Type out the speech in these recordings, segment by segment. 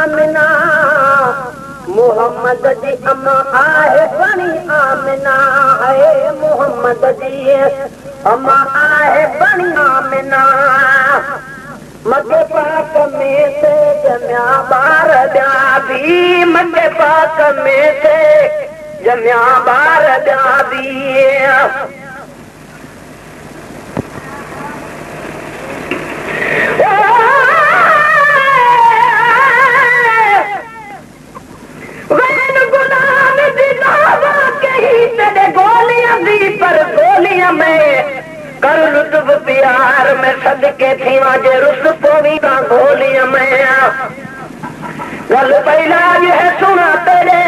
आमिना मोहम्मद जी अम्मा आहे बणी आमिना है मोहम्मद जी अम्मा आहे बणी आमिना मके पाक में से जमिया बार ॿिया बि मके पाक में से जमिया बार ॿिया बि पर गोलियां में कर लुत्फ प्यार में सदके थी वाजे रुस पोवी का गोलियां में गल पहला ये सुना तेरे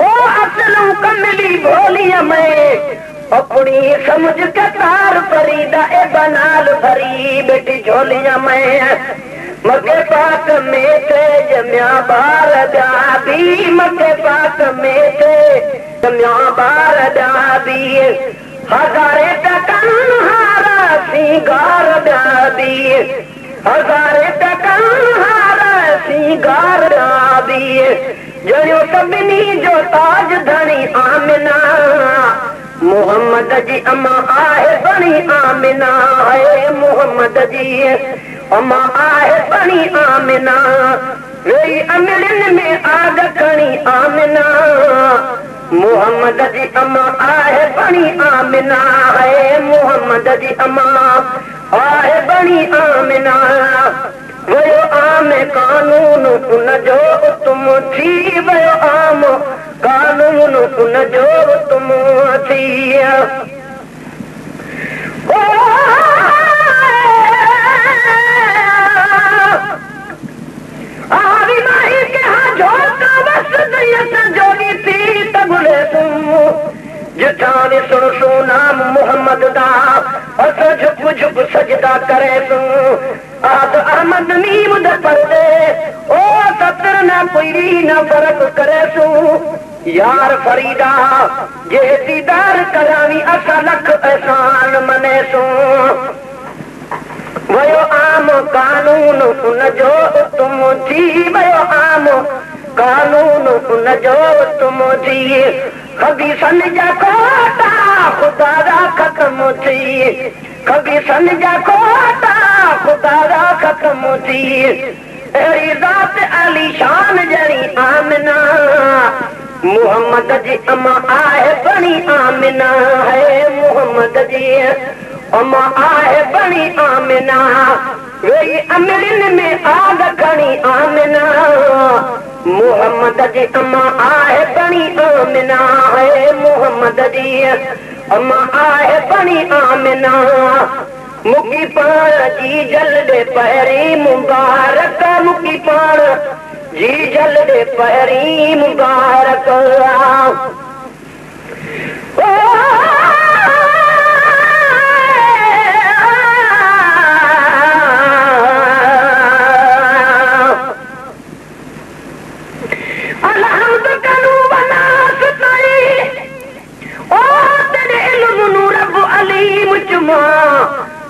ओ असलू कमली गोलियां में अपनी समझ के तार फरीदा ए बनाल भरी बेटी झोलियां में मके पाक में से जमिया बार ॿिया बि मके पाक में से जमिया बार ॿिया बि हज़ारे टकन हारा सिंगार ॿिया बि हज़ारे टकन हारा सिंगार ॿिया बि जहिड़ो सभिनी जो ताज धणी आमिना मोहम्मद जी अम्मा आहे बणी आमिना है मोहम्मद जी अम्मा आहे बणी आमिना वेई अमलिन में आग खणी आमिना मोहम्मद जी अम्मा आहे बणी आमिना है मोहम्मद जी अम्मा आहे बणी आमिना वयो आम कानून उन जो तुम थी वयो आम कानून उन जो तुम थी आवी माही के हाँ झोंका बस दैयत जोगी थी तबुले तुम जिठाने सुन सो नाम मोहम्मद दा अस झुक झुक सजदा करे तुम आद अहमद नीम द पर्दे ओ सतर न कोई न फर्क करे सू यार फरीदा जे दीदार करावी असा लख एहसान मने सू वयो आम कानून उन जो तुम थी वयो आम कानून उन जो तुम थी कभी सन जा कोटा खुदा दा खत्म थी कभी सन जा कोटा खुदा दा खत्म थी अहिड़ी ज़ात अली शान जड़ी आमिना मोहम्मद जी अम्मा आहे बणी आमिना है मोहम्मद जी अम्मा आहे बणी आमिना वेई अमलिन में आग खणी आमिना मोहम्मद जी अम्मा आहे बणी आमिना है मोहम्मद जी अम्मा आहे बणी आमिना मुकी पाण जी जल्दे पहिरीं मुबारक मुकी पाण जी जल्दे पहिरीं मुबारक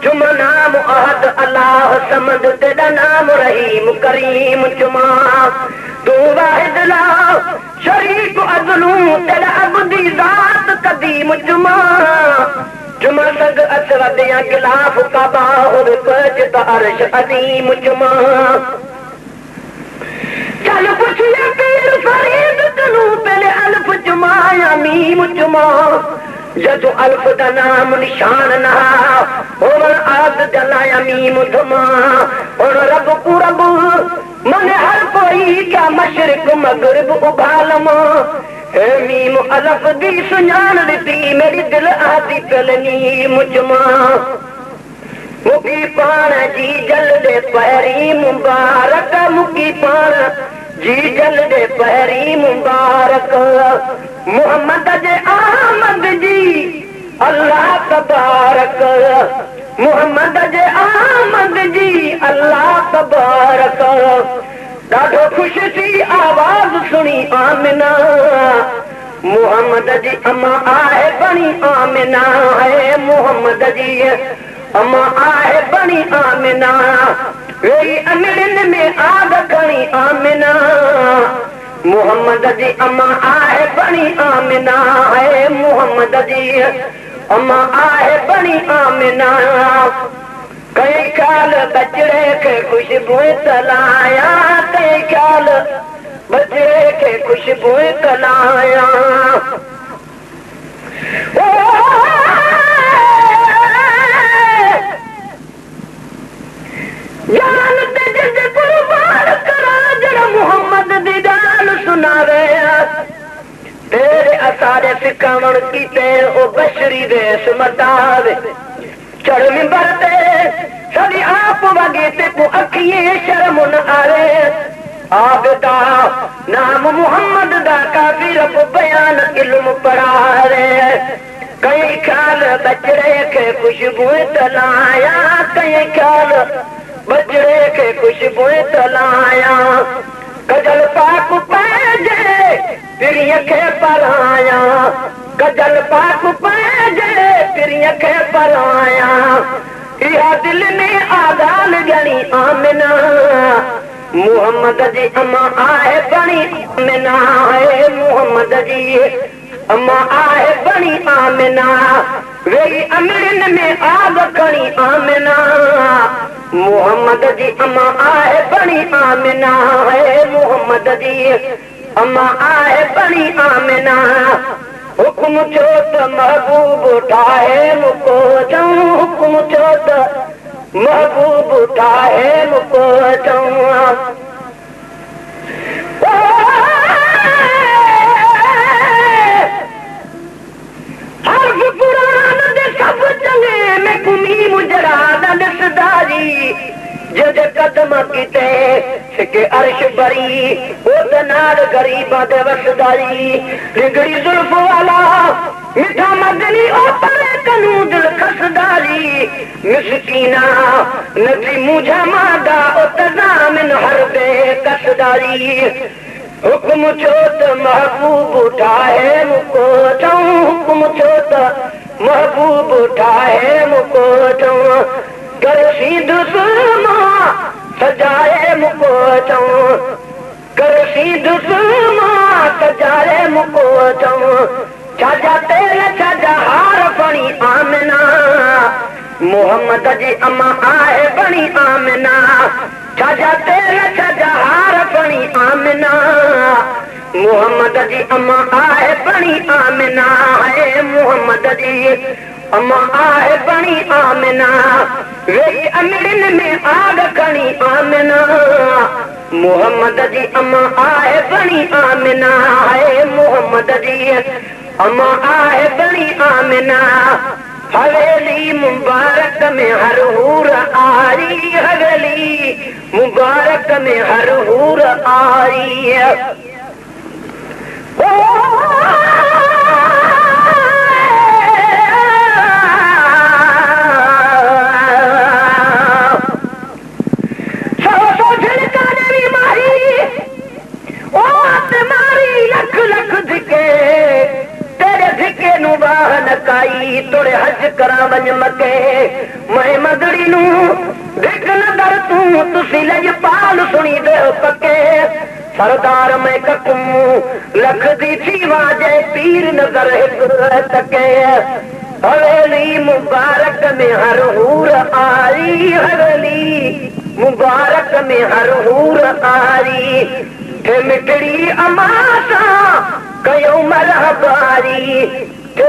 चुमा नाम अहद अल्लाह समद तेरा नाम रहीम करीम चुमा तू वाहिद ला शरीक अदलू तेरा अब्दी जात कदीम चुमा चुमा सग असरद या गिलाफ काबा और कजत अर्श अदीम चुमा चल पुछिया पीर फरीद तनू पहले अल्फ चुमा या मीम चुमा जदो अल्फ दा नाम निशान ना और आद जलाया मीम धुमा और रब को रब मन हर कोई क्या मशरिक मगरिब उबालम ए मीम अल्फ दी सुजान दी मेरी दिल आती कलनी मुजमा मुकी पान जी जल्दे पहिरी मुबारक मुकी पान जी जल्दे पहिरी मुबारक मोहम्मद जे आमद जी अल्लाह तबारक मोहम्मद जे आमद जी अल्लाह तबारक ॾाढो ख़ुशि थी आवाज़ सुनी आमिना मोहम्मद जी अम्मा आहे बणी आमिना है मोहम्मद जी अम्मा आहे बणी आमिना वेई अमलिन में आग खणी आमिना मोहम्मद जी अम्मा आहे बनी आमिना है मोहम्मद जी अम्मा आहे बनी आमिना कई ख्याल बचड़े के खुशबू तलाया कई ख्याल बचड़े के खुशबू तलाया जान ते जिद कुर्बान करा जरा मोहम्मद दी गाल सुनावे तेरे असारे सिखावण कीते ओ बशरी देश मटावे चढ़ मिंबर ते सदी आप वगे ते को अखिए शर्म न आवे आबदा नाम मोहम्मद दा काफी रब बयान इल्म पढ़ावे कई ख्याल बचड़े के खुशबू तलाया कई ख्याल बचड़े के खुशबू तलाया कजल पाक पैजे पिरिय के पराया कजल पाक पैजे पिरिय के पराया इहा दिल में आदाल जनी आमिना मोहम्मद जी अम्मा आहे बनी आमिना है मोहम्मद जी अम्मा आहे बनी आमिना वेही अमीरन में आग खणी आमिना मोहम्मद जी अम्मा आहे बनी आमिना है मोहम्मद जी अम्मा आहे बनी आमिना हुक्म छो त महबूब ठाहे मुको चऊं हुक्म छो त महबूब ठाहे मुको चऊं हर्फ कुरान दे सब चंगे में कुमी मुजरा दसदारी जद कदम कीते सिके अर्श बरी ओ तनाल गरीबा दे वसदारी लिगड़ी जुल्फ वाला मिठा मदनी ओ परे कनू दिल खसदारी मिसकीना नदी मुझा मादा ओ तजामिन हर बे कसदारी हुक्म छो त महबूब उठाए मुको चऊं हुक्म छो त महबूब उठाए मुको चऊं कर सीधु सुमा सजाए मुको चऊं कर सीधु सुमा सजाए मुको चऊं छाजा तेल छाजा हार बनी आमिना मोहम्मद जी अम्मा आहे बनी आमिना छाजा तेल छाजा हार बनी आमिना मोहम्मद जी अम्मा आहे बनी आमिना है मोहम्मद जी अम्मा आहे बनी आमिना वेही अमीरन में आग खणी आमिना मोहम्मद जी अम्मा आहे बनी आमिना है मोहम्मद जी अम्मा आहे बनी आमिना हवेली मुबारक में हर हूर आरी हवेली मुबारक में हर हूर आरी लख लख धिके तेरे धिके नु वाहन काई तोड़े हज करा वंज मके मैं मगड़ी नु धिक न दर तू तुसी लज पाल सुनी दे पके सरदार में ककू लख दी थी वाजे पीर नजर हिक तके हवेली मुबारक में हर हूर आरी हवेली मुबारक में हर हूर आरी मिठड़ी अमासा कयो मरहबारी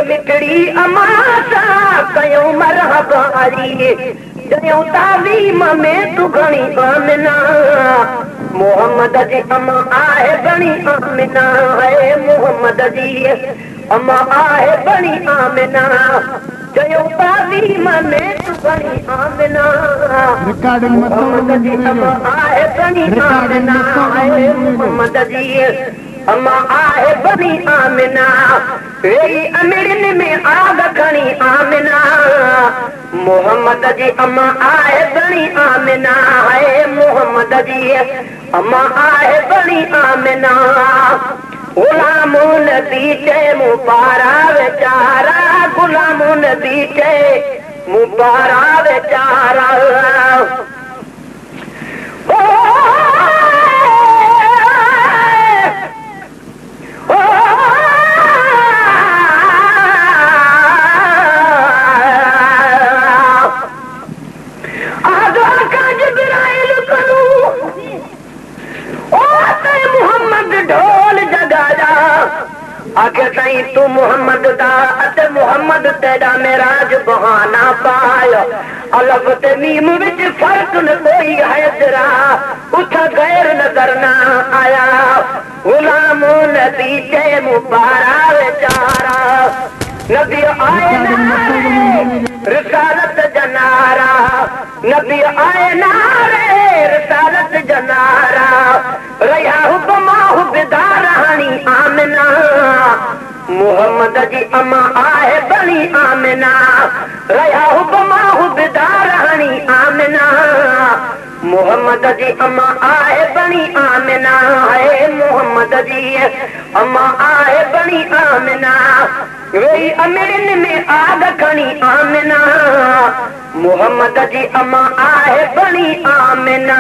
मिठड़ी अमासा कयो मरहबारी जयो तालीम में तू घणी आमिना मोहम्मद जी अम्मा आहे बनी आमिना है मोहम्मद जी अम्मा आहे बनी आमिना जयो तालीम में तू घणी आमिना मोहम्मद जी अम्मा आहे बनी आमिना है मोहम्मद जी अम्मा आहे बनी आमिना वेही अमीरन में आग खणी आमिना मोहम्मद जी अम्मा आहे बनी आमिना है मोहम्मद जी अम्मा आहे बनी आमिना गुलामुन बीचे मुबारा बेचारा गुलामुन बीचे मुबारा बेचारा मोहम्मद ढोल जगाया आगे सही तू मोहम्मद दा अते मोहम्मद तेरा मेराज बहाना पाया अलफ ते मीम विच फर्क न कोई है जरा उठा गैर नजर ना आया गुलामों नबी के मुबारक बेचारा नबी आए नारे रिसालत जनारा नबी आए नारे रिसालत जनारा रहा हुक्मा हुबदार हनी आमना मोहम्मद जी अम्मा आए बनी आमना रहा हुक्मा हुबदार हनी आमना मोहम्मद जी अम्मा आए बनी आमना है मोहम्मद जी अम्मा आए बनी आमना वही अमीन में आग खनी आमना मोहम्मद जी अम्मा आए बनी आमना